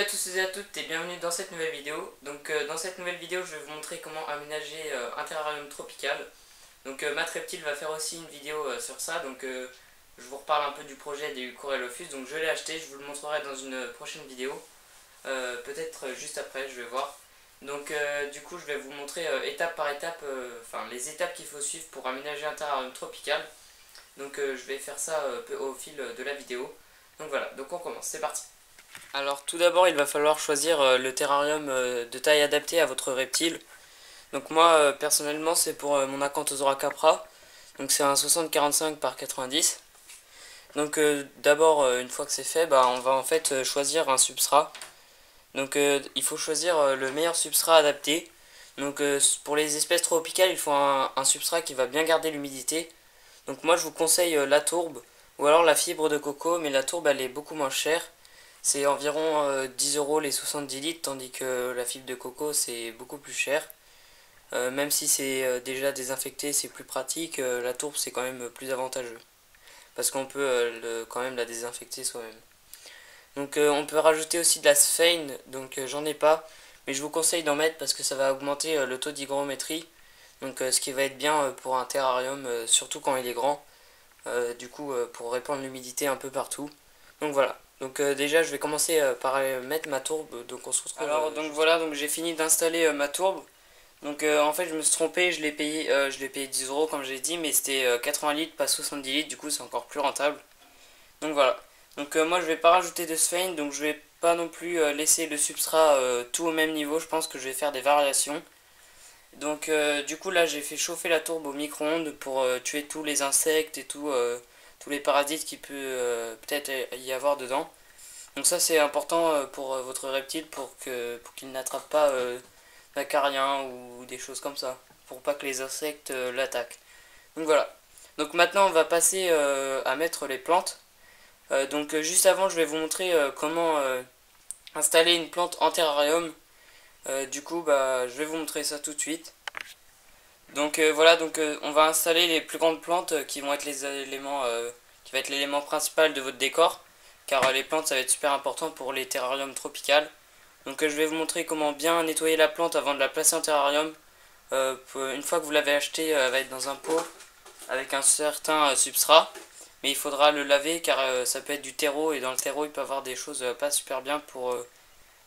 à tous et à toutes et bienvenue dans cette nouvelle vidéo. Donc dans cette nouvelle vidéo je vais vous montrer comment aménager un terrarium tropical. Donc Matt Reptile va faire aussi une vidéo sur ça. Donc je vous reparle un peu du projet des Corellophuses. Donc je l'ai acheté, je vous le montrerai dans une prochaine vidéo. Peut-être juste après, je vais voir. Donc du coup je vais vous montrer étape par étape, les étapes qu'il faut suivre pour aménager un terrarium tropical. Donc je vais faire ça au fil de la vidéo. Donc voilà, donc on commence, c'est parti. Alors tout d'abord il va falloir choisir le terrarium de taille adaptée à votre reptile. Donc moi personnellement c'est pour mon Acanthosaura capra. Donc c'est un 60-45 par 90. Donc d'abord une fois que c'est fait, on va en fait choisir un substrat. Donc il faut choisir le meilleur substrat adapté. Donc pour les espèces tropicales il faut un substrat qui va bien garder l'humidité. Donc moi je vous conseille la tourbe ou alors la fibre de coco, mais la tourbe elle est beaucoup moins chère. C'est environ 10 € les 70 litres, tandis que la fibre de coco c'est beaucoup plus cher. Même si c'est déjà désinfecté, c'est plus pratique, la tourbe c'est quand même plus avantageux. Parce qu'on peut quand même la désinfecter soi-même. Donc on peut rajouter aussi de la sphène, donc j'en ai pas. Mais je vous conseille d'en mettre parce que ça va augmenter le taux d'hygrométrie. Donc ce qui va être bien pour un terrarium, surtout quand il est grand. Du coup pour répandre l'humidité un peu partout. Donc voilà. Donc déjà je vais commencer par mettre ma tourbe, donc on se retrouve. Alors donc voilà, donc j'ai fini d'installer ma tourbe. Donc en fait je me suis trompé, je l'ai payé 10 € comme j'ai dit, mais c'était 80 litres pas 70 litres, du coup c'est encore plus rentable. Donc voilà. Donc moi je vais pas rajouter de sphène, donc je vais pas non plus laisser le substrat tout au même niveau, je pense que je vais faire des variations. Donc du coup là j'ai fait chauffer la tourbe au micro-ondes pour tuer tous les insectes et tous les parasites qui peut peut-être y avoir dedans. Donc ça c'est important pour votre reptile pour qu'il n'attrape pas d'acariens ou des choses comme ça, pour pas que les insectes l'attaquent. Donc voilà. Donc maintenant on va passer à mettre les plantes. Donc juste avant je vais vous montrer comment installer une plante en terrarium. Du coup je vais vous montrer ça tout de suite. Donc voilà, donc on va installer les plus grandes plantes qui vont être les éléments qui va être l'élément principal de votre décor, car les plantes ça va être super important pour les terrariums tropicales. Donc je vais vous montrer comment bien nettoyer la plante avant de la placer en terrarium. Une fois que vous l'avez achetée, elle va être dans un pot avec un certain substrat, mais il faudra le laver car ça peut être du terreau, et dans le terreau il peut y avoir des choses pas super bien pour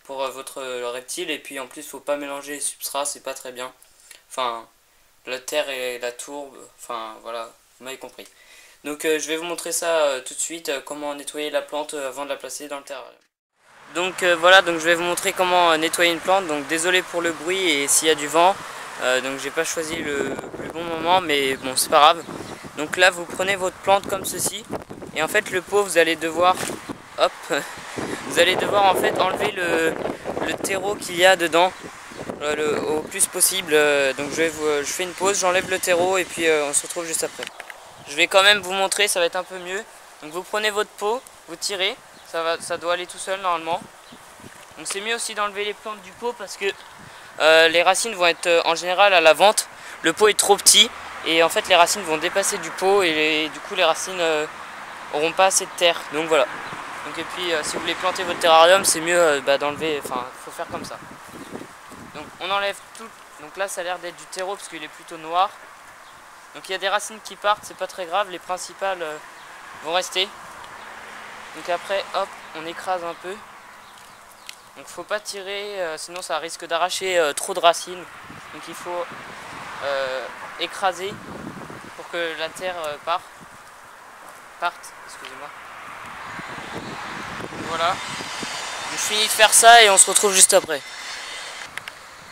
votre reptile, et puis en plus il faut pas mélanger les substrats, c'est pas très bien. Enfin, la terre et la tourbe, voilà, vous m'avez compris. Donc je vais vous montrer ça tout de suite, comment nettoyer la plante avant de la placer dans le terrarium. Donc voilà, donc je vais vous montrer comment nettoyer une plante. Donc désolé pour le bruit et s'il y a du vent, donc j'ai pas choisi le bon moment, mais bon c'est pas grave. Donc là vous prenez votre plante comme ceci, et en fait le pot vous allez devoir, hop, vous allez devoir en fait enlever le terreau qu'il y a dedans au plus possible. Donc je fais une pause, j'enlève le terreau et puis on se retrouve juste après. Je vais quand même vous montrer, ça va être un peu mieux. Donc vous prenez votre pot, vous tirez, ça doit aller tout seul normalement. Donc c'est mieux aussi d'enlever les plantes du pot parce que les racines vont être en général à la vente. Le pot est trop petit et en fait les racines vont dépasser du pot, et du coup les racines auront pas assez de terre. Donc voilà. Donc, et puis si vous voulez planter votre terrarium, c'est mieux d'enlever, faut faire comme ça. Donc on enlève tout. Donc là ça a l'air d'être du terreau parce qu'il est plutôt noir. Donc il y a des racines qui partent, c'est pas très grave, les principales vont rester. Donc après hop, on écrase un peu. Donc faut pas tirer, sinon ça risque d'arracher trop de racines. Donc il faut écraser pour que la terre parte. Excusez-moi. Voilà. Donc, je finis de faire ça et on se retrouve juste après.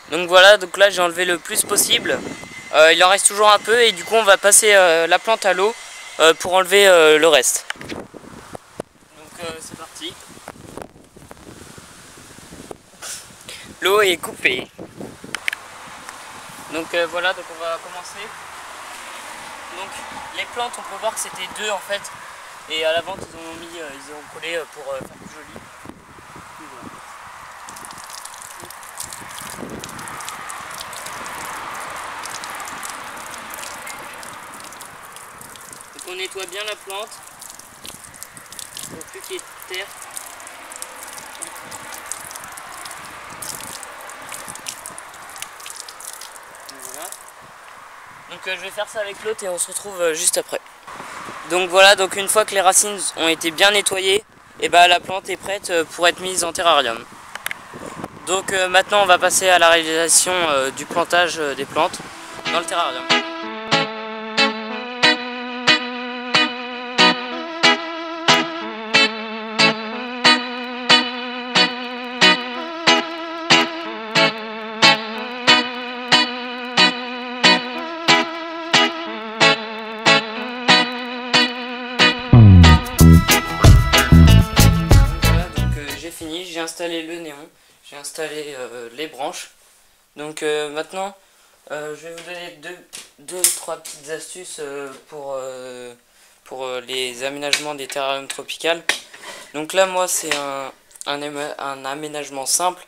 Donc voilà, donc là j'ai enlevé le plus possible. Il en reste toujours un peu et du coup on va passer la plante à l'eau pour enlever le reste. Donc c'est parti. L'eau est coupée. Donc voilà, donc on va commencer. Donc les plantes, on peut voir que c'était deux en fait, et à la vente ils ont collé pour faire plus joli. Donc on nettoie bien la plante pour plus qu'il y ait de terre. Donc, je vais faire ça avec l'autre et on se retrouve juste après. Donc voilà, donc une fois que les racines ont été bien nettoyées, et bah la plante est prête pour être mise en terrarium. Donc maintenant on va passer à la réalisation du plantage des plantes dans le terrarium. J'ai installé le néon, j'ai installé les branches. Donc maintenant, je vais vous donner deux, trois petites astuces pour les aménagements des terrariums tropicales. Donc là, moi, c'est un aménagement simple,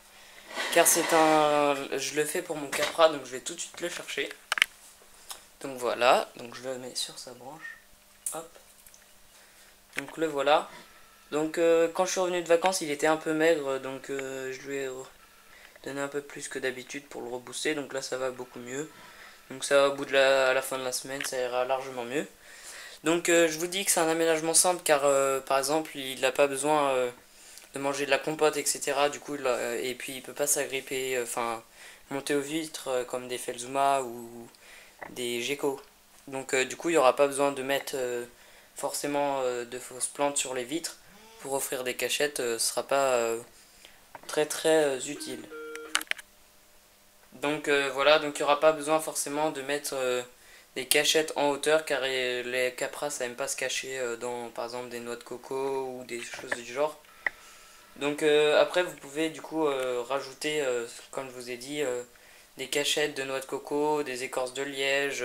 car je le fais pour mon capra, donc je vais tout de suite le chercher. Donc voilà, donc je le mets sur sa branche. Hop. Donc le voilà. Donc quand je suis revenu de vacances, il était un peu maigre, donc je lui ai donné un peu plus que d'habitude pour le rebooster. Donc là ça va beaucoup mieux. Donc ça, au bout de à la fin de la semaine, ça ira largement mieux. Donc je vous dis que c'est un aménagement simple, car par exemple il n'a pas besoin de manger de la compote, etc. Du coup, et puis il peut pas s'agripper, enfin monter aux vitres comme des Felzuma ou des geckos. Donc du coup il n'y aura pas besoin de mettre forcément de fausses plantes sur les vitres pour offrir des cachettes, ce sera pas très utile. Donc voilà, donc il n'y aura pas besoin forcément de mettre des cachettes en hauteur, car les capras ça aime pas se cacher dans par exemple des noix de coco ou des choses du genre. Donc après vous pouvez du coup rajouter, comme je vous ai dit, des cachettes de noix de coco, des écorces de liège,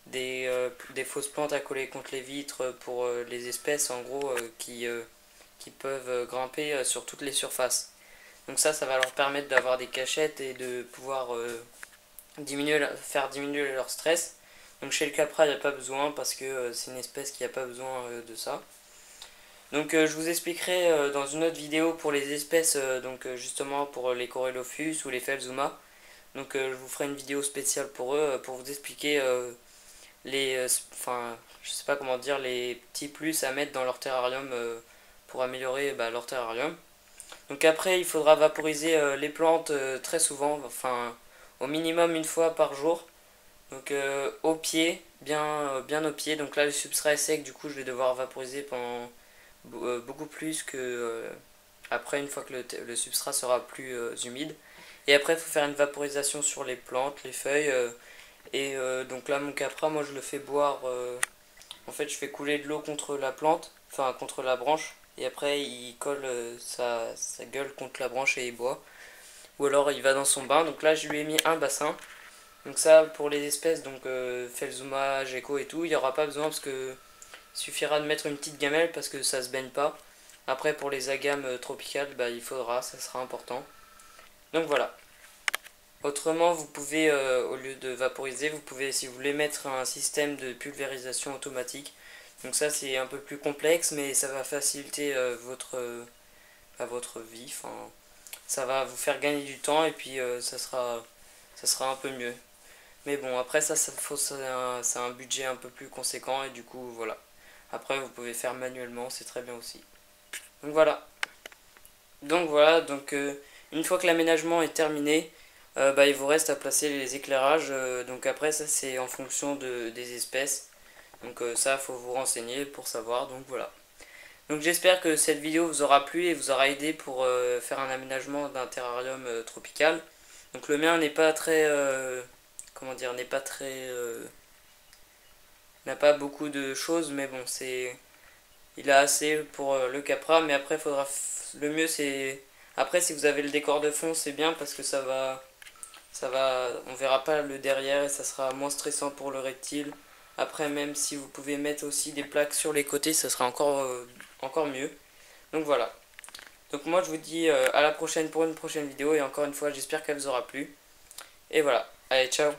des fausses plantes à coller contre les vitres pour les espèces en gros qui peuvent grimper sur toutes les surfaces. Donc ça va leur permettre d'avoir des cachettes et de pouvoir faire diminuer leur stress. Donc chez le capra il n'y a pas besoin, parce que c'est une espèce qui n'a pas besoin de ça. Donc je vous expliquerai dans une autre vidéo pour les espèces, donc justement pour les Corylophuus ou les Felzuma. Donc je vous ferai une vidéo spéciale pour eux, pour vous expliquer je sais pas comment dire, les petits plus à mettre dans leur terrarium pour améliorer leur terrarium. Donc après il faudra vaporiser les plantes très souvent, enfin au minimum une fois par jour. Donc au pied, bien au pied. Donc là le substrat est sec, du coup je vais devoir vaporiser pendant beaucoup plus que après, une fois que le substrat sera plus humide. Et après il faut faire une vaporisation sur les plantes, les feuilles. Donc là mon capra, moi je le fais boire, en fait je fais couler de l'eau contre la plante, enfin contre la branche, et après il colle sa gueule contre la branche et il boit. Ou alors il va dans son bain. Donc là je lui ai mis un bassin. Donc ça pour les espèces, donc Felzuma, gecko et tout, il n'y aura pas besoin, parce que il suffira de mettre une petite gamelle parce que ça se baigne pas. Après pour les agames tropicales, il faudra, ça sera important. Donc voilà. Autrement, vous pouvez, au lieu de vaporiser, vous pouvez, si vous voulez, mettre un système de pulvérisation automatique. Donc ça c'est un peu plus complexe, mais ça va faciliter votre vie. Enfin, ça va vous faire gagner du temps, et puis ça sera un peu mieux. Mais bon, après c'est un budget un peu plus conséquent, et du coup voilà. Après vous pouvez faire manuellement, c'est très bien aussi. Donc voilà. Donc une fois que l'aménagement est terminé, il vous reste à placer les éclairages. Donc après ça c'est en fonction des espèces. Donc ça faut vous renseigner pour savoir. Donc voilà. Donc j'espère que cette vidéo vous aura plu et vous aura aidé pour faire un aménagement d'un terrarium tropical. Donc le mien n'est pas très comment dire, n'a pas beaucoup de choses, mais bon, il a assez pour le capra. Mais après le mieux c'est, après si vous avez le décor de fond c'est bien, parce que on verra pas le derrière et ça sera moins stressant pour le reptile. Après, même si vous pouvez mettre aussi des plaques sur les côtés, ça sera encore mieux. Donc voilà. Donc moi je vous dis à la prochaine pour une prochaine vidéo, et encore une fois j'espère qu'elle vous aura plu. Et voilà, allez ciao.